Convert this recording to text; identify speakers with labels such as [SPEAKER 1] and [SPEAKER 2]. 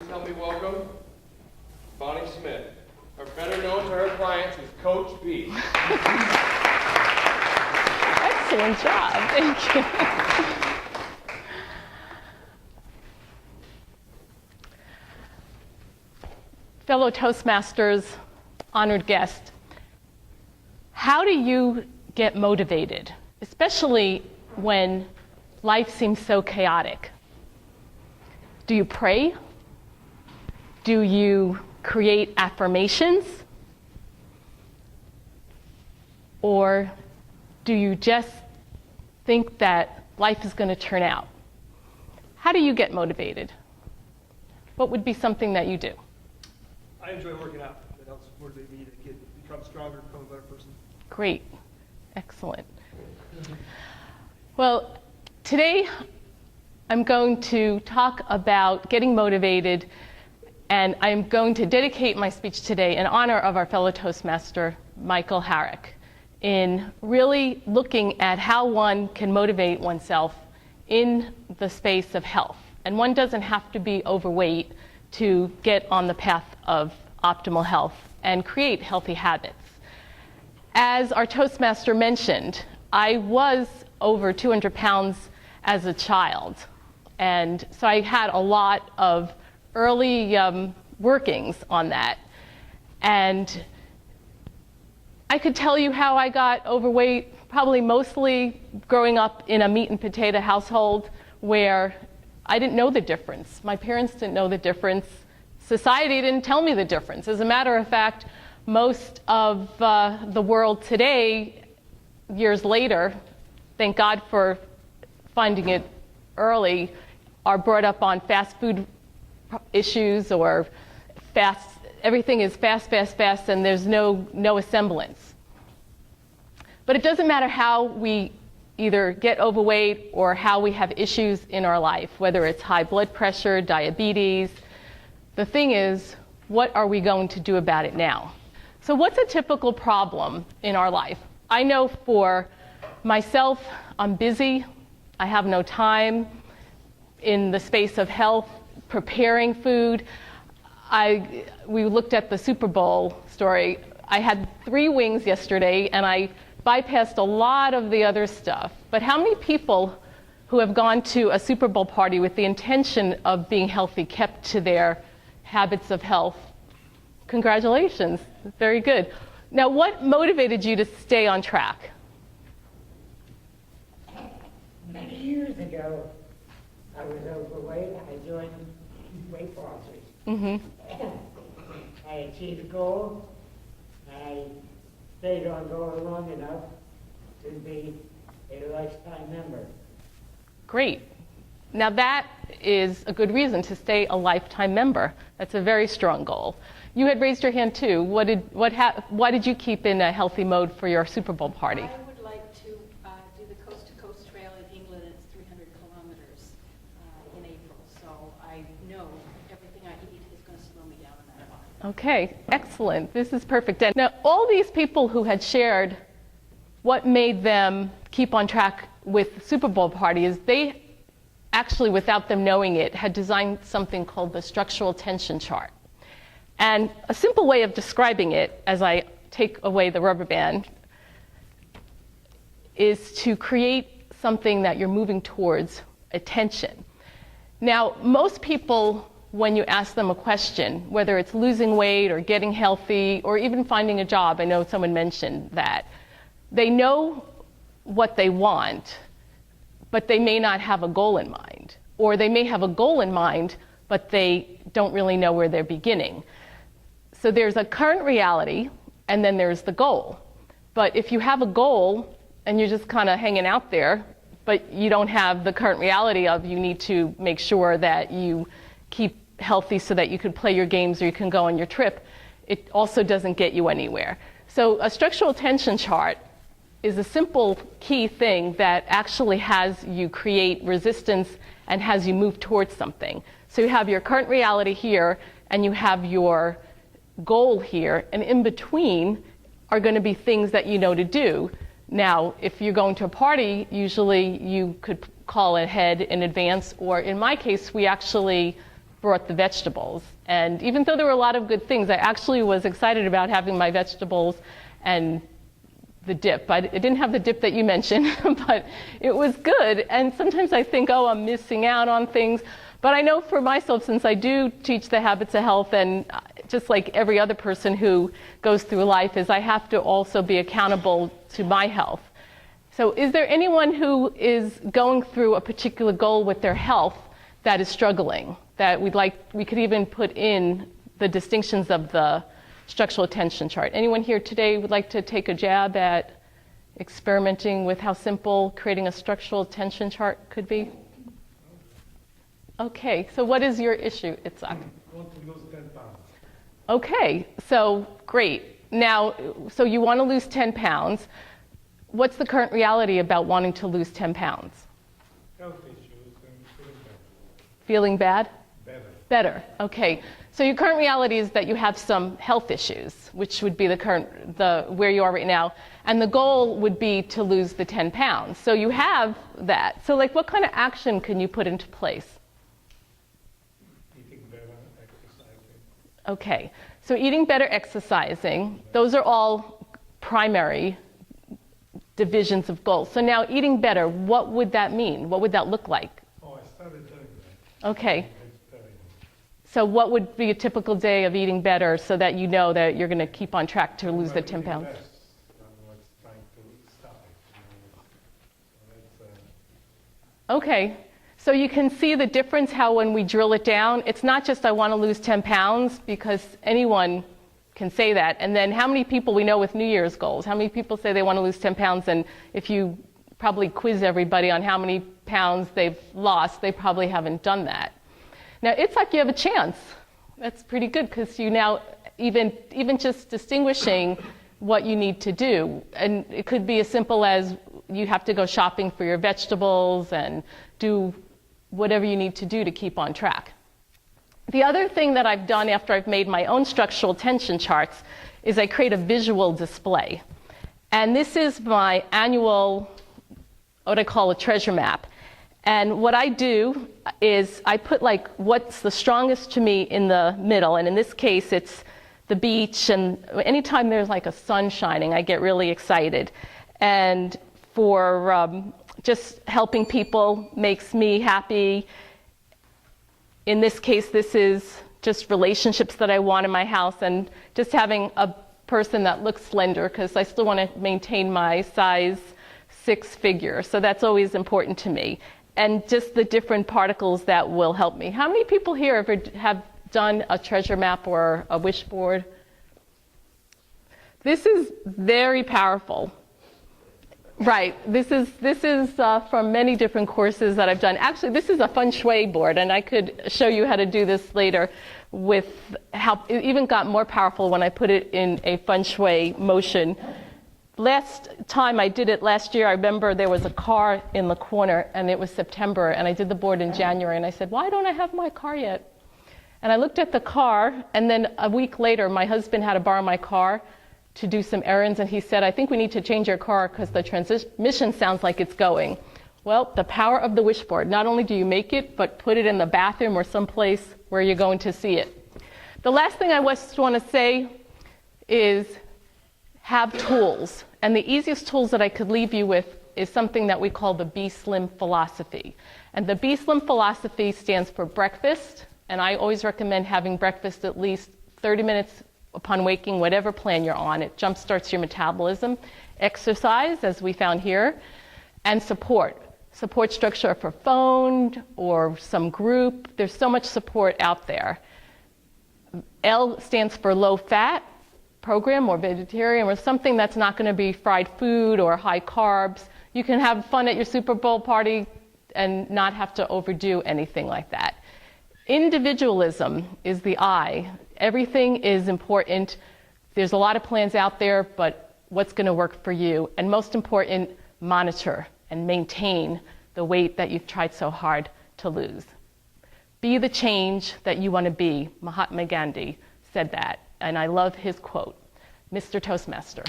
[SPEAKER 1] help me welcome Bonnie Smith, or better known to her clients as Coach B.
[SPEAKER 2] Excellent job. Thank you. Fellow Toastmasters, honored guest, how do you get motivated, especially when life seems so chaotic? Do you pray? Do you create affirmations? Or do you just think that life is going to turn out? How do you get motivated? What would be something that you do?
[SPEAKER 3] I enjoy working out. That helps motivate me to become stronger, become a better person.
[SPEAKER 2] Great. Excellent. Well, today I'm going to talk about getting motivated, and I'm going to dedicate my speech today in honor of our fellow Toastmaster, Michael Harrick, in really looking at how one can motivate oneself in the space of health. And one doesn't have to be overweight to get on the path of optimal health and create healthy habits. As our Toastmaster mentioned, I was over 200 pounds as a child. And so I had a lot of early workings on that. And I could tell you how I got overweight, probably mostly growing up in a meat and potato household where I didn't know the difference. My parents didn't know the difference. Society didn't tell me the difference. As a matter of fact, most of the world today, years later, thank God for finding it early, are brought up on fast food issues or everything is fast, and there's no assemblance. But it doesn't matter how we either get overweight or how we have issues in our life, whether it's high blood pressure, diabetes. The thing is, what are we going to do about it now? So what's a typical problem in our life? I know for myself, I'm busy. I have no time in the space of health, preparing food. We looked at the Super Bowl story. I had 3 wings yesterday, and I bypassed a lot of the other stuff. But how many people who have gone to a Super Bowl party with the intention of being healthy kept to their habits of health? Congratulations. Very good. Now, what motivated you to stay on track?
[SPEAKER 4] Many years ago, I was overweight. I joined Weight Watchers.
[SPEAKER 2] Mm-hmm.
[SPEAKER 4] I achieved a goal. I stayed on going long enough to be a lifetime member.
[SPEAKER 2] Great. Now that is a good reason to stay a lifetime member. That's a very strong goal. You had raised your hand too. Why did you keep in a healthy mode for your Super Bowl party?
[SPEAKER 5] I would like to do the Coast to Coast Trail in England. It's 300 kilometers in April. So I know everything I eat is going to slow me down in that walk.
[SPEAKER 2] Okay, excellent. This is perfect. And now, all these people who had shared what made them keep on track with Super Bowl parties, they actually, without them knowing it, had designed something called the structural tension chart. And a simple way of describing it, as I take away the rubber band, is to create something that you're moving towards, attention. Now, most people, when you ask them a question, whether it's losing weight or getting healthy or even finding a job, I know someone mentioned that, they know what they want, but they may not have a goal in mind. Or they may have a goal in mind, but they don't really know where they're beginning. So there's a current reality, and then there's the goal. But if you have a goal, and you're just kind of hanging out there, but you don't have the current reality of you need to make sure that you keep healthy so that you can play your games or you can go on your trip, it also doesn't get you anywhere. So a structural tension chart is a simple key thing that actually has you create resistance and has you move towards something. So you have your current reality here, and you have your goal here, and in between are going to be things that you know to do. Now, if you're going to a party, usually you could call ahead in advance, or in my case, we actually brought the vegetables. And even though there were a lot of good things, I actually was excited about having my vegetables and the dip. It didn't have the dip that you mentioned, but it was good. And sometimes I think, oh, I'm missing out on things. But I know for myself, since I do teach the habits of health, and just like every other person who goes through life, is I have to also be accountable to my health. So is there anyone who is going through a particular goal with their health that is struggling, that we could even put in the distinctions of the structural attention chart? Anyone here today would like to take a jab at experimenting with how simple creating a structural attention chart could be? Okay, so what is your issue, Itzhak?
[SPEAKER 6] I want to lose 10 pounds.
[SPEAKER 2] Okay, so great. Now, so you want to lose 10 pounds. What's the current reality about wanting to lose 10 pounds?
[SPEAKER 6] Health issues and feeling better.
[SPEAKER 2] Feeling bad?
[SPEAKER 6] Better.
[SPEAKER 2] Better, okay. So your current reality is that you have some health issues, which would be where you are right now. And the goal would be to lose the 10 pounds. So you have that. So like what kind of action can you put into place?
[SPEAKER 6] Eating better, exercising.
[SPEAKER 2] Okay, so eating better, exercising, those are all primary divisions of goals. So now eating better, what would that mean? What would that look like?
[SPEAKER 6] Oh, I started doing that.
[SPEAKER 2] Okay,
[SPEAKER 6] Vegetarian.
[SPEAKER 2] so what would be a typical day of eating better so that you know that you're going to keep on track to lose the 10 pounds?
[SPEAKER 6] Less than what's trying to stop it. So that's,
[SPEAKER 2] Okay, so you can see the difference how when we drill it down, it's not just I want to lose 10 pounds, because anyone can say that. And then how many people we know with New Year's goals? How many people say they want to lose 10 pounds? And if you probably quiz everybody on how many pounds they've lost, they probably haven't done that. Now, it's like you have a chance. That's pretty good, because you now, even just distinguishing what you need to do. And it could be as simple as you have to go shopping for your vegetables and do whatever you need to do to keep on track. The other thing that I've done after I've made my own structural tension charts is I create a visual display. And this is my annual, what I call a treasure map. And what I do is I put like what's the strongest to me in the middle. And in this case, it's the beach. And anytime there's like a sun shining, I get really excited. And for just helping people makes me happy. In this case, this is just relationships that I want in my house, and just having a person that looks slender, because I still want to maintain my size 6 figure. So that's always important to me. And just the different particles that will help me. How many people here ever have done a treasure map or a wish board? This is very powerful. Right. This is from many different courses that I've done. Actually, this is a feng shui board, and I could show you how to do this later with how it even got more powerful when I put it in a feng shui motion. Last time I did it last year, I remember there was a car in the corner, and it was September, and I did the board in January, and I said, why don't I have my car yet? And I looked at the car, and then a week later, my husband had to borrow my car to do some errands, and he said, I think we need to change your car because the transmission sounds like it's going. Well, the power of the wish board. Not only do you make it, but put it in the bathroom or someplace where you're going to see it. The last thing I just want to say is have tools. And the easiest tools that I could leave you with is something that we call the Be Slim philosophy. And the Be Slim philosophy stands for breakfast, and I always recommend having breakfast at least 30 minutes upon waking, whatever plan you're on. It jumpstarts your metabolism. Exercise, as we found here, and support. Support structure for phone or some group. There's so much support out there. L stands for low fat program or vegetarian or something that's not going to be fried food or high carbs. You can have fun at your Super Bowl party and not have to overdo anything like that. Individualism is the I. Everything is important. There's a lot of plans out there, but what's going to work for you? And most important, monitor and maintain the weight that you've tried so hard to lose. Be the change that you want to be. Mahatma Gandhi said that, and I love his quote. Mr. Toastmaster.